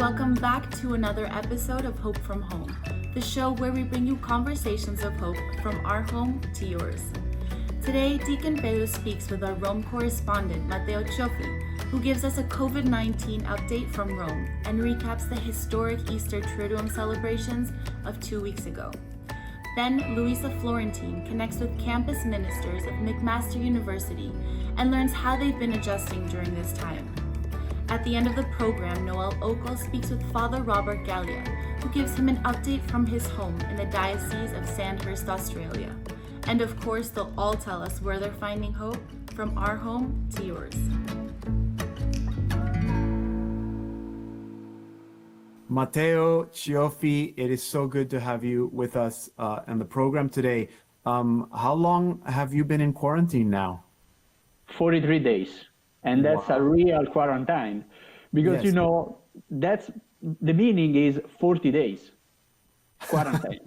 Welcome back to another episode of Hope from Home, the show where we bring you conversations of hope from our home to yours. Today, Deacon Pedro speaks with our Rome correspondent, Matteo Ciofi, who gives us a COVID-19 update from Rome and recaps the historic Easter Triduum celebrations of 2 weeks ago. Then, Louisa Florentin connects with campus ministers of McMaster University and learns how they've been adjusting during this time. At the end of the program, Noel Ocol speaks with Father Robert Galea, who gives him an update from his home in the Diocese of Sandhurst, Australia. And of course, they'll all tell us where they're finding hope from our home to yours. Matteo Ciofi, it is so good to have you with us on the program today. How long have you been in quarantine now? 43 days. And that's a real quarantine because, Yes. that's the meaning is 40 days quarantine.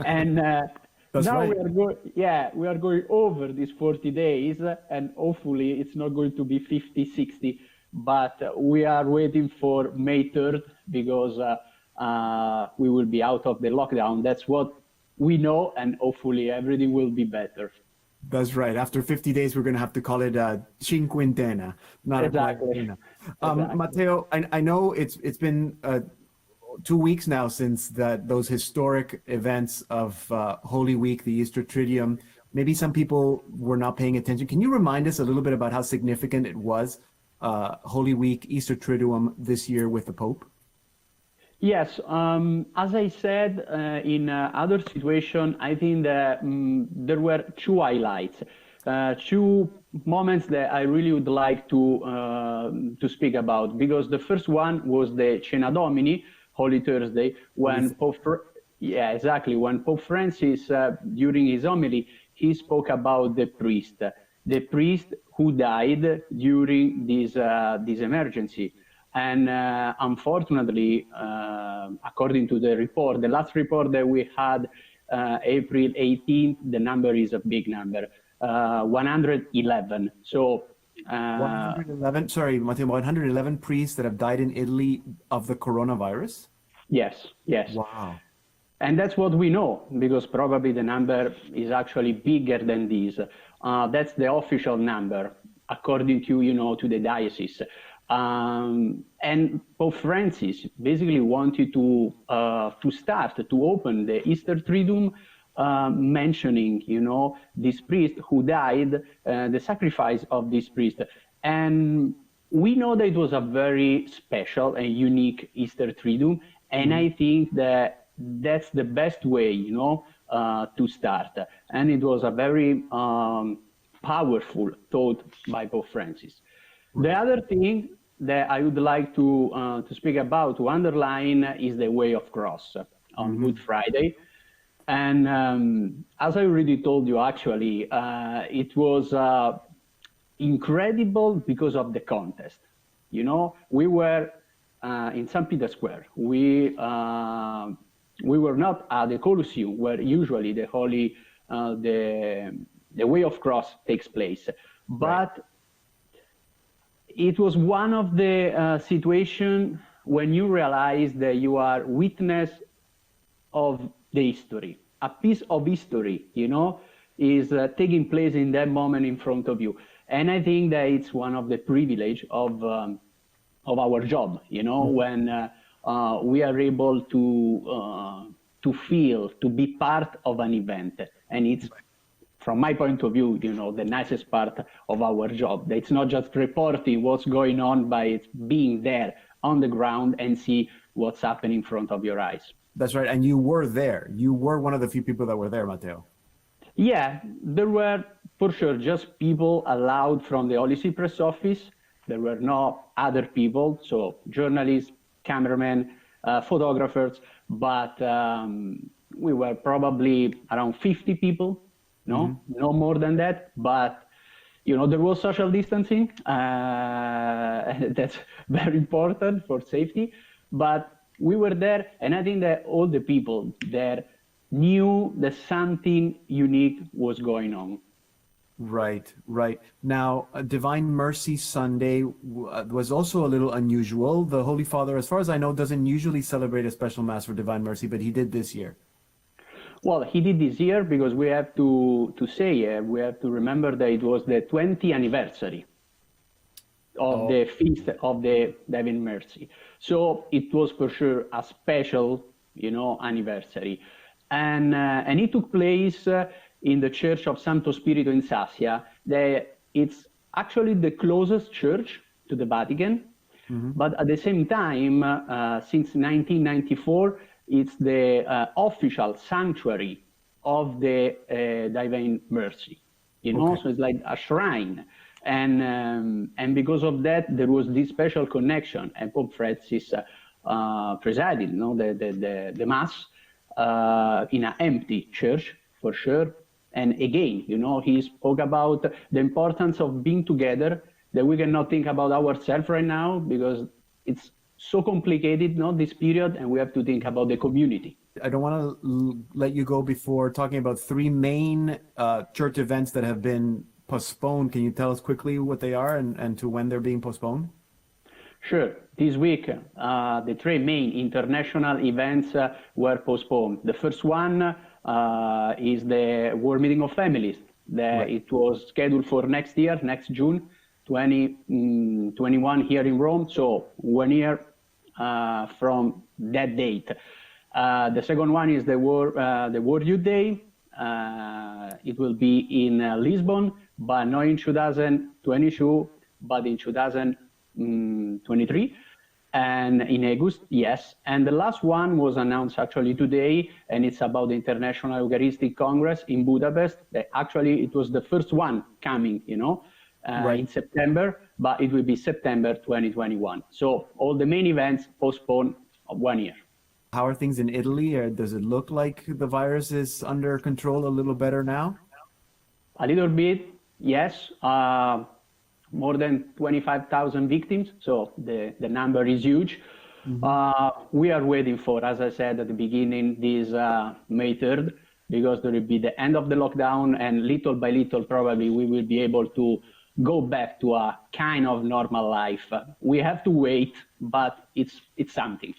And That's now right. we are going over these 40 days and hopefully it's not going to be 50, 60, but we are waiting for May 3rd because we will be out of the lockdown. That's what we know, and hopefully everything will be better. That's right. After 50 days, we're going to have to call it a cinquantena, not Exactly. a quarantena. Exactly. Matteo, I know it's been 2 weeks now since those historic events of Holy Week, the Easter Triduum. Maybe some people were not paying attention. Can you remind us a little bit about how significant it was, Holy Week, Easter Triduum this year with the Pope? Yes, as I said in other situation, I think that there were two highlights, two moments that I really would like to speak about. Because the first one was the Cena Domini, Holy Thursday, when when Pope Francis during his homily he spoke about the priest who died during this emergency. And unfortunately, according to the report, the last report that we had, April 18th, the number is a big number, 111. So 111, sorry, Matteo, 111 priests that have died in Italy of the coronavirus? Yes. Wow. And that's what we know, because probably the number is actually bigger than this. That's the official number, according to the diocese. And Pope Francis basically wanted to open the Easter Triduum, mentioning, this priest who died, the sacrifice of this priest. And we know that it was a very special and unique Easter Triduum. And I think that that's the best way, to start. And it was a very powerful thought by Pope Francis. The other thing that I would like to speak about, to underline, is the Way of Cross on Good Friday. And as I already told you, actually, it was incredible because of the contest. We were in St. Peter's Square. We were not at the Colosseum, where usually the Way of Cross takes place. But it was one of the situations when you realize that you are witness of the history. A piece of history, is taking place in that moment in front of you. And I think that it's one of the privilege of our job, when we are able to feel, to be part of an event. And it's, from my point of view, the nicest part of our job. It's not just reporting what's going on, but it's being there on the ground and see what's happening in front of your eyes. That's right. And you were there. You were one of the few people that were there, Matteo. Yeah, there were, for sure, just people allowed from the Holy See Press Office. There were no other people, so journalists, cameramen, photographers, but we were probably around 50 people. No more than that, but there was social distancing. That's very important for safety. But we were there, and I think that all the people there knew that something unique was going on. Right, right. Now, Divine Mercy Sunday was also a little unusual. The Holy Father, as far as I know, doesn't usually celebrate a special Mass for Divine Mercy, but he did this year. Well, he did this year because we have to say, we have to remember that it was the 20th anniversary of the feast of the Divine Mercy. So it was for sure a special, anniversary. And it took place in the Church of Santo Spirito in Sassia. It's actually the closest church to the Vatican, but at the same time, since 1994, it's the official sanctuary of the Divine Mercy. So it's like a shrine. And because of that, there was this special connection, and Pope Francis presided, the Mass in an empty church, for sure. And again, he spoke about the importance of being together, that we cannot think about ourselves right now because it's so complicated, this period, and we have to think about the community. I don't want to let you go before talking about three main church events that have been postponed. Can you tell us quickly what they are and to when they're being postponed? Sure. This week, the three main international events were postponed. The first one is the World Meeting of Families. It was scheduled for next year, next June 2021 here in Rome, so 1 year from that date. The second one is the World Youth Day. It will be in Lisbon, but not in 2022, but in 2023. And in August, yes. And the last one was announced actually today, and it's about the International Eucharistic Congress in Budapest. Actually, it was the first one coming, in September, but it will be September 2021. So all the main events postponed 1 year. How are things in Italy? Or does it look like the virus is under control a little better now? A little bit, yes. More than 25,000 victims, so the number is huge. We are waiting for, as I said at the beginning, this May 3rd, because there will be the end of the lockdown, and little by little, probably we will be able to go back to a kind of normal life. We have to wait, but it's something.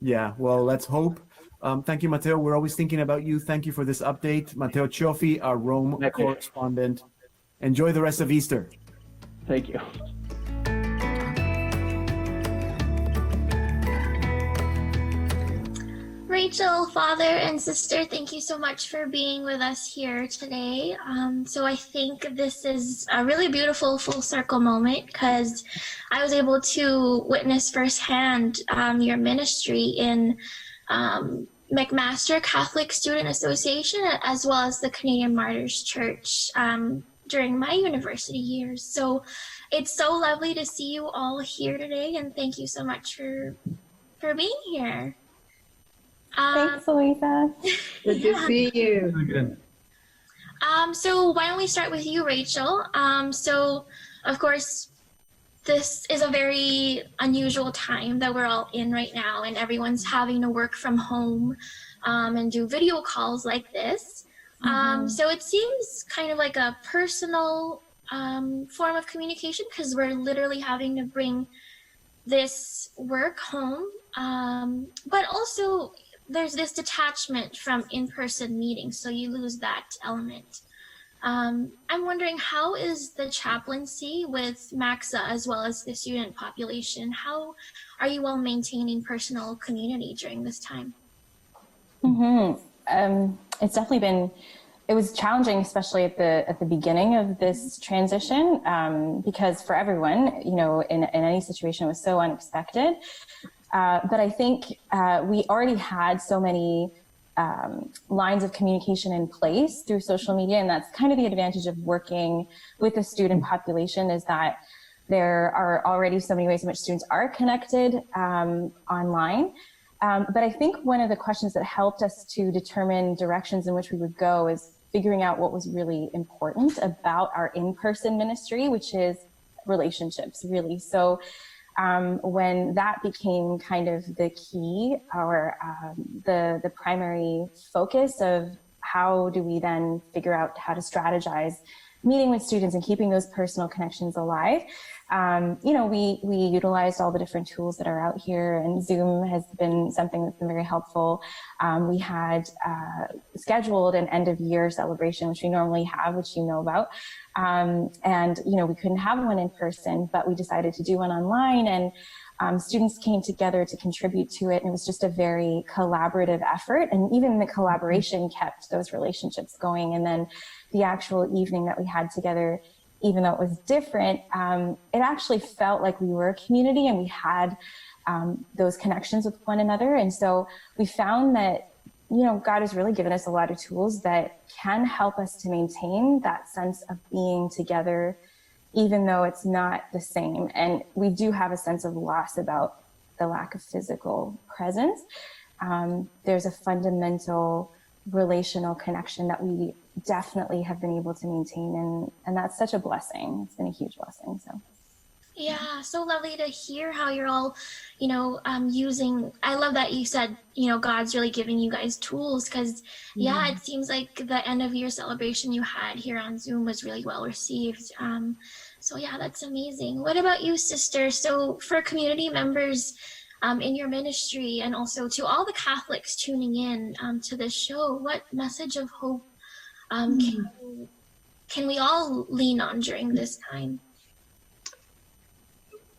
Yeah, well, let's hope. Thank you, Matteo. We're always thinking about you. Thank you for this update. Matteo Ciofi, our Rome correspondent. Enjoy the rest of Easter. Thank you. Rachel, father, and sister, thank you so much for being with us here today. So I think this is a really beautiful full circle moment because I was able to witness firsthand your ministry in McMaster Catholic Student Association, as well as the Canadian Martyrs Church during my university years. So it's so lovely to see you all here today, and thank you so much for being here. Thanks, Louisa. Good to see you. So why don't we start with you, Rachel? So of course, this is a very unusual time that we're all in right now, and everyone's having to work from home and do video calls like this. So it seems kind of like a personal form of communication because we're literally having to bring this work home. But also there's this detachment from in-person meetings, so you lose that element. I'm wondering, how is the chaplaincy with MAXA as well as the student population? How are you all maintaining personal community during this time? It's definitely been, it was challenging, especially at the beginning of this transition, because for everyone, in any situation, it was so unexpected. But I think we already had so many lines of communication in place through social media, and that's kind of the advantage of working with the student population, is that there are already so many ways in which students are connected online. But I think one of the questions that helped us to determine directions in which we would go is figuring out what was really important about our in-person ministry, which is relationships, really. So when that became kind of the key, or the primary focus of how do we then figure out how to strategize meeting with students and keeping those personal connections alive. We utilized all the different tools that are out here, and Zoom has been something that's been very helpful. We had scheduled an end of year celebration, which we normally have, which you know about. And we couldn't have one in person, but we decided to do one online, and students came together to contribute to it. And it was just a very collaborative effort. And even the collaboration kept those relationships going. And then the actual evening that we had together, even though it was different, it actually felt like we were a community and we had those connections with one another. And so we found that, God has really given us a lot of tools that can help us to maintain that sense of being together, even though it's not the same. And we do have a sense of loss about the lack of physical presence. There's a fundamental relational connection that we definitely have been able to maintain, and that's such a blessing. It's been a huge blessing. So yeah, so lovely to hear how you're all using. I love that you said God's really giving you guys tools, because it seems like the end of year celebration you had here on Zoom was really well received. So yeah, that's amazing. What about you, sister? So for community members in your ministry, and also to all the Catholics tuning in to this show, what message of hope can we all lean on during this time?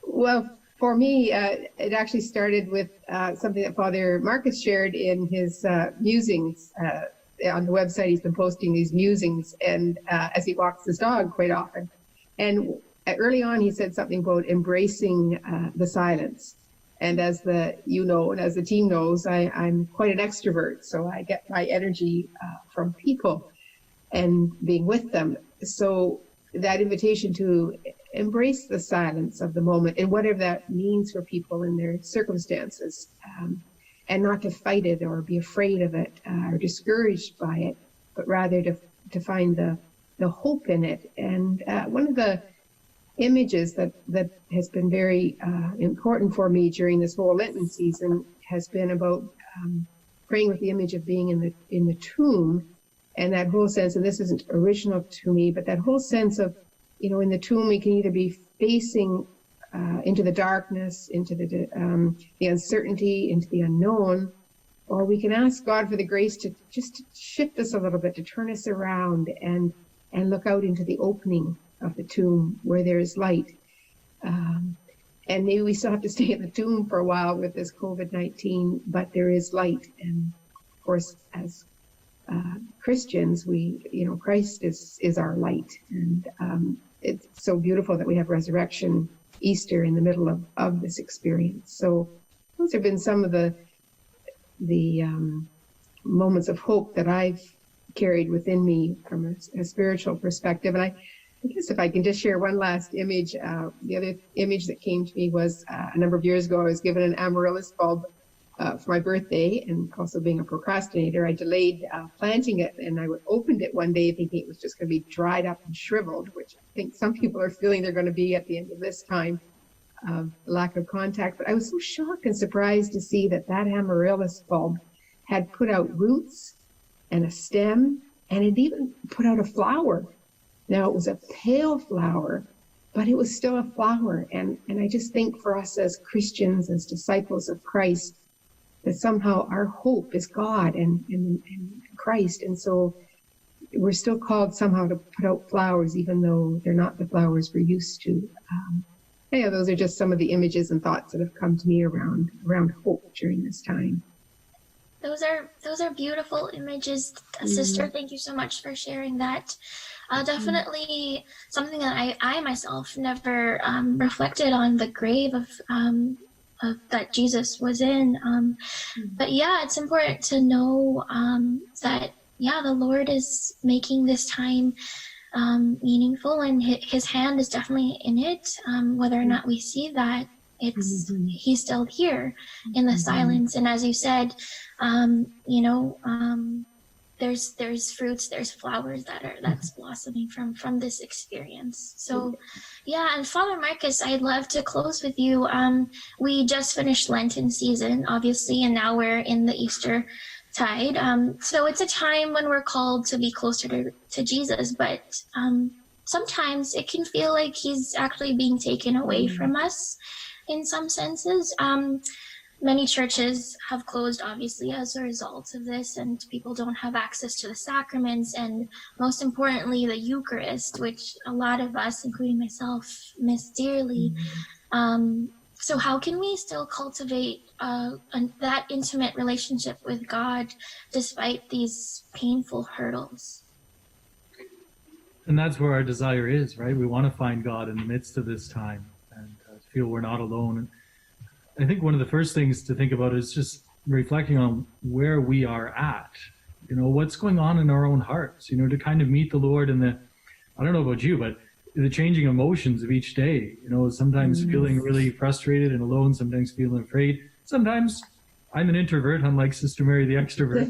Well, for me, it actually started with something that Father Marcus shared in his musings. On the website, he's been posting these musings, and as he walks his dog quite often. And early on, he said something about embracing the silence. And as and as the team knows, I'm quite an extrovert, so I get my energy from people and being with them. So that invitation to embrace the silence of the moment, and whatever that means for people in their circumstances, and not to fight it or be afraid of it or discouraged by it, but rather to find the hope in it. And one of the images that has been very important for me during this whole Lenten season has been about praying with the image of being in the tomb, and that whole sense, and this isn't original to me, but that whole sense of, in the tomb we can either be facing into the darkness, into the uncertainty, into the unknown, or we can ask God for the grace to just shift us a little bit, to turn us around and look out into the opening of the tomb where there is light. And maybe we still have to stay in the tomb for a while with this COVID-19, but there is light. And of course, as Christians, Christ is our light. And it's so beautiful that we have Resurrection Easter in the middle of this experience. So those have been some of the moments of hope that I've carried within me from a spiritual perspective. And I guess if I can just share one last image, the other image that came to me was a number of years ago, I was given an amaryllis bulb for my birthday, and also being a procrastinator, I delayed planting it, and I opened it one day thinking it was just going to be dried up and shriveled, which I think some people are feeling they're going to be at the end of this time of lack of contact. But I was so shocked and surprised to see that amaryllis bulb had put out roots and a stem, and it even put out a flower. Now, it was a pale flower, but it was still a flower. And I just think for us as Christians, as disciples of Christ, that somehow our hope is God and Christ. And so we're still called somehow to put out flowers, even though they're not the flowers we're used to. Those are just some of the images and thoughts that have come to me around hope during this time. Those are beautiful images, sister. Thank you so much for sharing that. Definitely something that I myself never reflected on, the grave of that Jesus was in. But yeah, it's important to know that the Lord is making this time meaningful, and his hand is definitely in it. Whether or not we see that, he's still here in the silence. And as you said, there's fruits, there's flowers that's blossoming from this experience. So and Father Marcus, I'd love to close with you. We just finished Lenten season, obviously, and now we're in the Easter tide. So it's a time when we're called to be closer to Jesus, but sometimes it can feel like he's actually being taken away from us in some senses. Many churches have closed, obviously, as a result of this, and people don't have access to the sacraments, and most importantly, the Eucharist, which a lot of us, including myself, miss dearly. So how can we still cultivate that intimate relationship with God despite these painful hurdles? And that's where our desire is, right? We want to find God in the midst of this time and feel we're not alone. And I think one of the first things to think about is just reflecting on where we are at, what's going on in our own hearts, to kind of meet the Lord in I don't know about you, but the changing emotions of each day, sometimes feeling really frustrated and alone, sometimes feeling afraid. Sometimes I'm an introvert, unlike Sister Mary, the extrovert.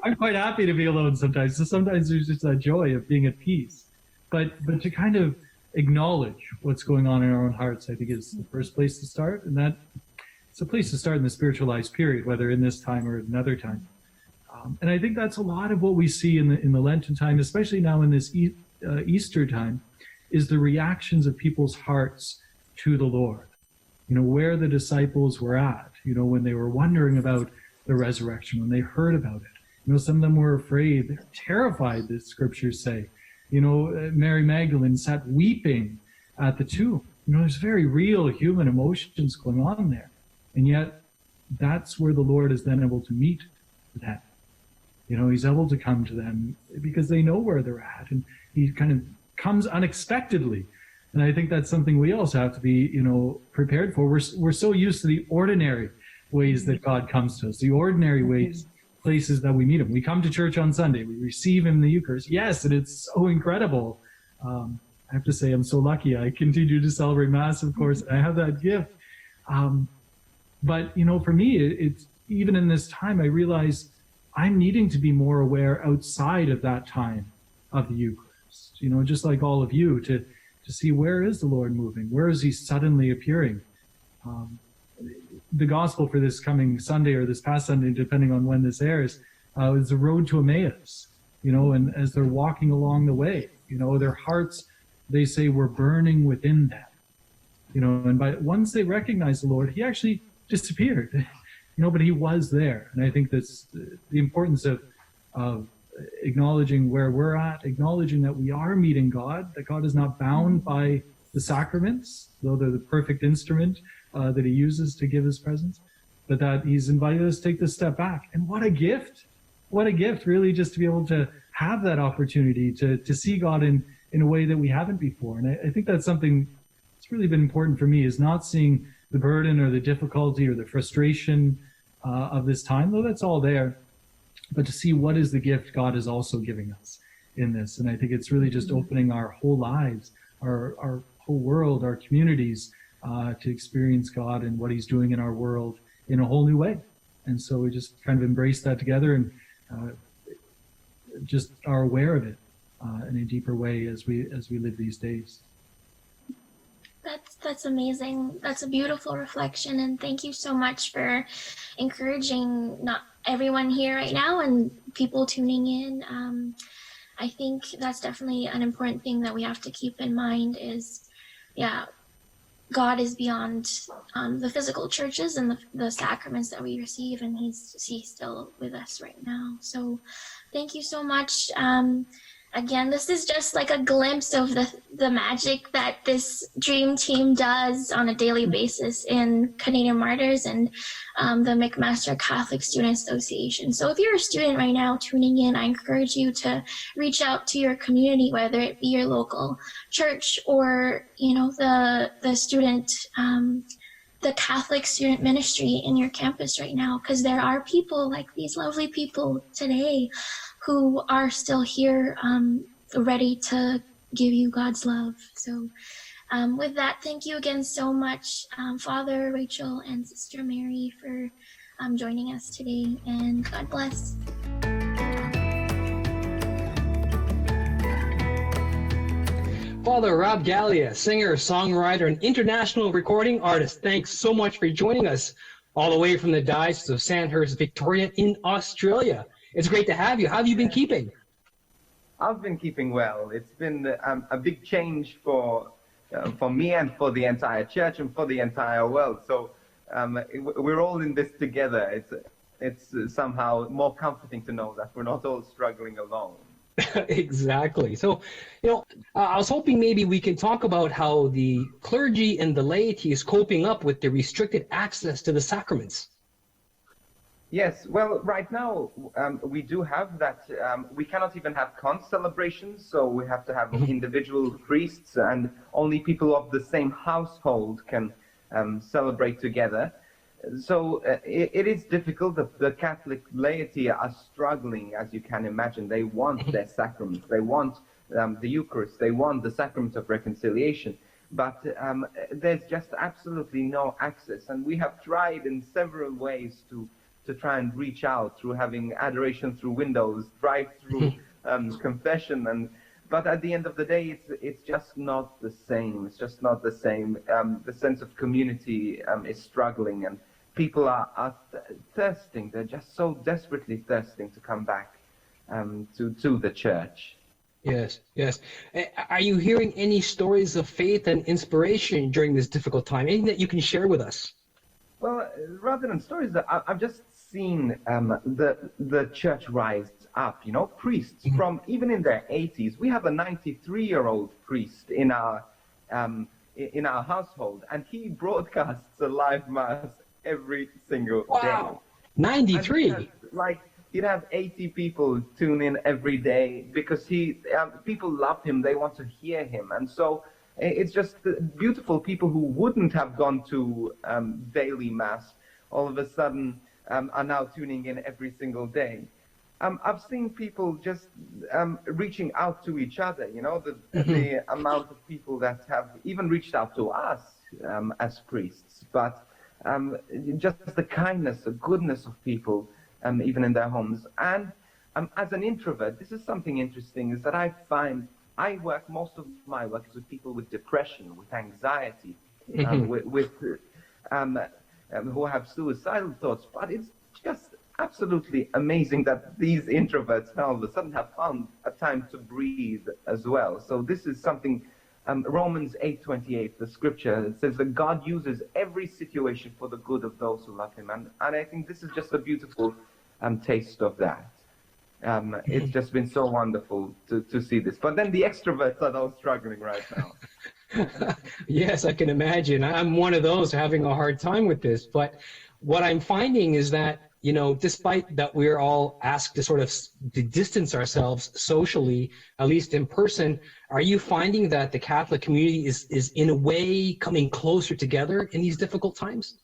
I'm quite happy to be alone sometimes. So sometimes there's just that joy of being at peace. But to kind of acknowledge what's going on in our own hearts, I think is the first place to start. And that it's a place to start in the spiritualized period, whether in this time or another time. And I think that's a lot of what we see in the Lenten time, especially now in this Easter time, is the reactions of people's hearts to the Lord. Where the disciples were at, when they were wondering about the resurrection, when they heard about it. Some of them were afraid, they're terrified, the scriptures say. Mary Magdalene sat weeping at the tomb. There's very real human emotions going on there. And yet, that's where the Lord is then able to meet them. He's able to come to them because they know where they're at. And he kind of comes unexpectedly. And I think that's something we also have to be, prepared for. We're so used to the ordinary ways that God comes to us, the ordinary ways, places that we meet him. We come to church on Sunday. We receive him in the Eucharist. Yes, and it's so incredible. I have to say I'm so lucky. I continue to celebrate Mass, of course. I have that gift. But, for me, it's even in this time, I realize I'm needing to be more aware outside of that time of the Eucharist, just like all of you, to see where is the Lord moving? Where is he suddenly appearing? The gospel for this coming Sunday or this past Sunday, depending on when this airs, is the road to Emmaus, and as they're walking along the way, their hearts, they say, were burning within them, and once they recognized the Lord, he actually disappeared, but he was there. And I think that's the importance of acknowledging where we're at, acknowledging that we are meeting God, that God is not bound by the sacraments, though they're the perfect instrument that he uses to give his presence, but that he's invited us to take this step back. And what a gift, really, just to be able to have that opportunity to see God in a way that we haven't before. And I think that's something that's really been important for me, is not seeing the burden or the difficulty or the frustration of this time, though that's all there, but to see what is the gift God is also giving us in this. And I think it's really just opening our whole lives, our whole world, our communities, to experience God and what he's doing in our world in a whole new way. And so we just kind of embrace that together and just are aware of it in a deeper way as we live these days. That's amazing. That's a beautiful reflection, and thank you so much for encouraging not everyone here right now and people tuning in. I think that's definitely an important thing that we have to keep in mind is, God is beyond the physical churches and the sacraments that we receive, and he's still with us right now. So thank you so much. Again, this is just like a glimpse of the magic that this dream team does on a daily basis in Canadian Martyrs and the McMaster Catholic Student Association. So if you're a student right now tuning in, I encourage you to reach out to your community, whether it be your local church or, the student, the Catholic student ministry in your campus right now, because there are people like these lovely people today who are still here, ready to give you God's love. So with that, thank you again so much, Father, Rachel, and Sister Mary for joining us today, and God bless. Father Rob Galea, singer, songwriter, and international recording artist, thanks so much for joining us all the way from the Diocese of Sandhurst, Victoria in Australia. It's great to have you. How have you been keeping? I've been keeping well. It's been a big change for me and for the entire church and for the entire world. So we're all in this together. It's somehow more comforting to know that we're not all struggling alone. Exactly. So, I was hoping maybe we can talk about how the clergy and the laity is coping up with the restricted access to the sacraments. Yes, well, right now we do have that. We cannot even have conch celebrations, so we have to have individual priests, and only people of the same household can celebrate together. So it is difficult. The Catholic laity are struggling, as you can imagine. They want their sacraments. They want the Eucharist. They want the sacrament of reconciliation. But there's just absolutely no access. And we have tried in several ways to try and reach out through having adoration through windows, drive-through confession. But at the end of the day, it's just not the same. It's just not the same. The sense of community is struggling, and people are thirsting. They're just so desperately thirsting to come back to the church. Yes, yes. Are you hearing any stories of faith and inspiration during this difficult time? Anything that you can share with us? Well, rather than stories, I've just seen the church rise up. Priests from even in their 80s. We have a 93-year-old priest in our household, and he broadcasts a live mass every single day. 93. He'd have 80 people tune in every day because people love him. They want to hear him. And so it's just beautiful. People who wouldn't have gone to daily mass all of a sudden are now tuning in every single day. I've seen people just reaching out to each other, the amount of people that have even reached out to us as priests, but just the kindness, the goodness of people, even in their homes. And as an introvert, this is something interesting, is that I find most of my work is with people with depression, with anxiety, who have suicidal thoughts. But it's just absolutely amazing that these introverts all of a sudden have found a time to breathe as well. So this is something, Romans 8:28, the scripture, it says that God uses every situation for the good of those who love him. And I think this is just a beautiful taste of that. It's just been so wonderful to see this. But then the extroverts are those struggling right now. Yes, I can imagine. I'm one of those having a hard time with this. But what I'm finding is that, despite that we're all asked to sort of distance ourselves socially, at least in person, are you finding that the Catholic community is in a way coming closer together in these difficult times?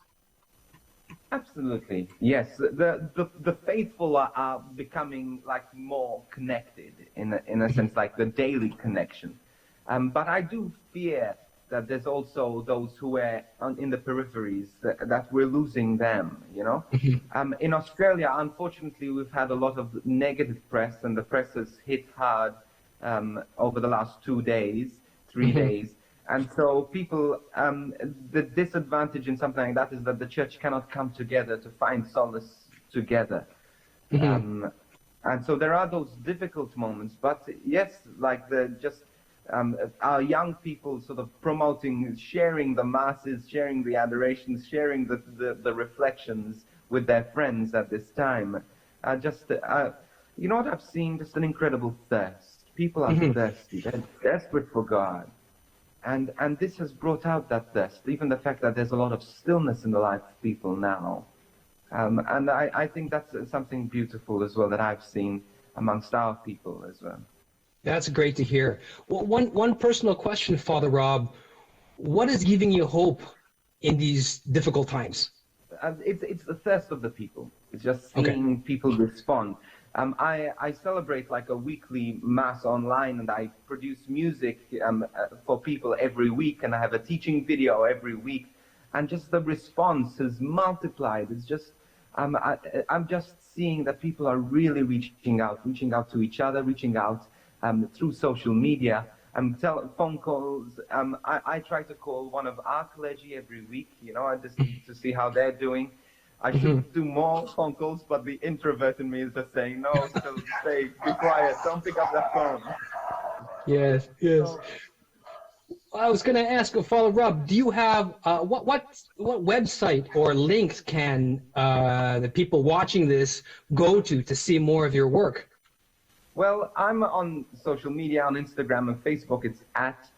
Absolutely, yes. The faithful are becoming more connected in a sense, like the daily connection. But I do fear that there's also those who are in the peripheries, that we're losing them, In Australia, unfortunately, we've had a lot of negative press, and the press has hit hard over the last 2 days, 3 days. And so people, the disadvantage in something like that is that the church cannot come together to find solace together. And so there are those difficult moments, but yes, our young people sort of promoting, sharing the masses, sharing the adorations, sharing the reflections with their friends at this time. You know what I've seen? Just an incredible thirst. People are thirsty. They're desperate for God. And this has brought out that thirst, even the fact that there's a lot of stillness in the life of people now. And I think that's something beautiful as well that I've seen amongst our people as well. That's great to hear. Well, one personal question, Father Rob. What is giving you hope in these difficult times? It's the thirst of the people. It's just seeing people respond. I celebrate a weekly mass online, and I produce music for people every week, and I have a teaching video every week, and just the response has multiplied. It's just I'm just seeing that people are really reaching out to each other, reaching out through social media, phone calls. I try to call one of our clergy every week, just to see how they're doing. I should do more phone calls, but the introvert in me is just saying, no, still stay, be quiet, don't pick up that phone. Yes, yes. So, I was going to ask Father Rob, do you have what website or links can the people watching this go to see more of your work? well, I'm on social media, on Instagram and Facebook. It's at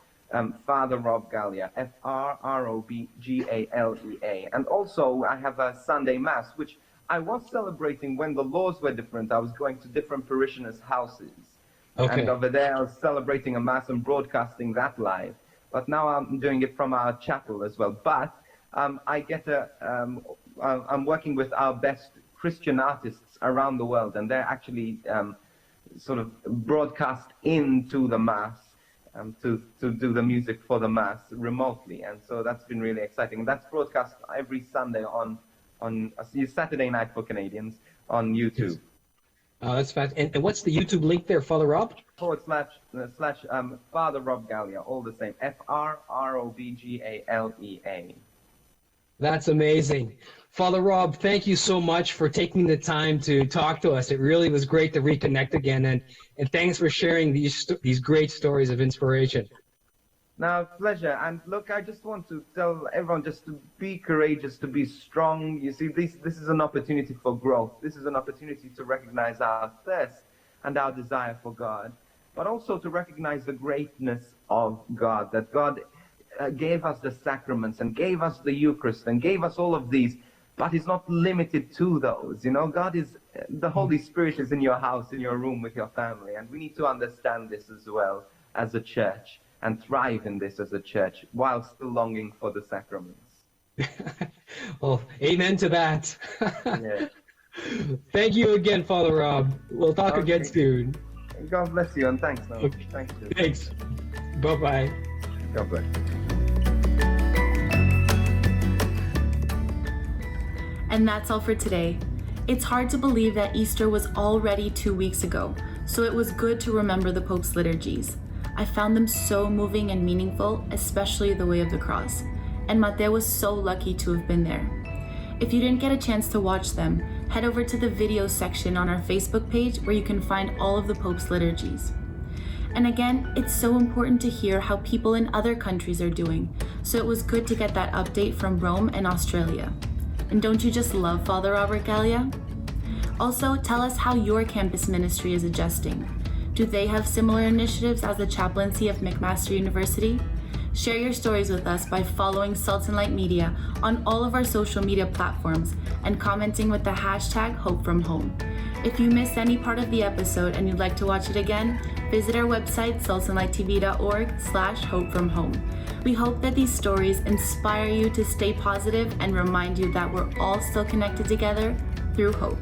Father Rob Galea, FRROBGALEA. And also, I have a Sunday Mass, which I was celebrating when the laws were different. I was going to different parishioners' houses. Okay. And over there, I was celebrating a Mass and broadcasting that live. But now I'm doing it from our chapel as well. But I get I'm working with our best Christian artists around the world, and they're actually sort of broadcast into the Mass to do the music for the Mass remotely. And so that's been really exciting. That's broadcast every Sunday on Saturday night for Canadians on YouTube. Oh, that's fast. And what's the YouTube link there, Father Rob? / Father Rob Galea, all the same. FRROBGALEA. That's amazing. Father Rob, thank you so much for taking the time to talk to us. It really was great to reconnect again, and thanks for sharing these great stories of inspiration. Now, pleasure. And look, I just want to tell everyone just to be courageous, to be strong. You see, this is an opportunity for growth. This is an opportunity to recognize our thirst and our desire for God, but also to recognize the greatness of God, that God gave us the sacraments and gave us the Eucharist and gave us all of these, but is not limited to those. You know, God is, the Holy Spirit is in your house, in your room with your family, and we need to understand this as well as a church and thrive in this as a church while still longing for the sacraments. Well, amen to that. Yeah. Thank you again, Father Rob. We'll talk again soon. God bless you, and thanks, Noel. Okay. Thank you. Thanks. Bye-bye. God bless. And that's all for today. It's hard to believe that Easter was already 2 weeks ago, so it was good to remember the Pope's liturgies. I found them so moving and meaningful, especially the Way of the Cross. And Matteo was so lucky to have been there. If you didn't get a chance to watch them, head over to the video section on our Facebook page where you can find all of the Pope's liturgies. And again, it's so important to hear how people in other countries are doing, so it was good to get that update from Rome and Australia. And don't you just love Father Robert Galea? Also, tell us how your campus ministry is adjusting. Do they have similar initiatives as the chaplaincy of McMaster University? Share your stories with us by following Salt and Light Media on all of our social media platforms and commenting with the hashtag #HopeFromHome. If you missed any part of the episode and you'd like to watch it again, visit our website saltandlighttv.org/HopeFromHome. We hope that these stories inspire you to stay positive and remind you that we're all still connected together through hope.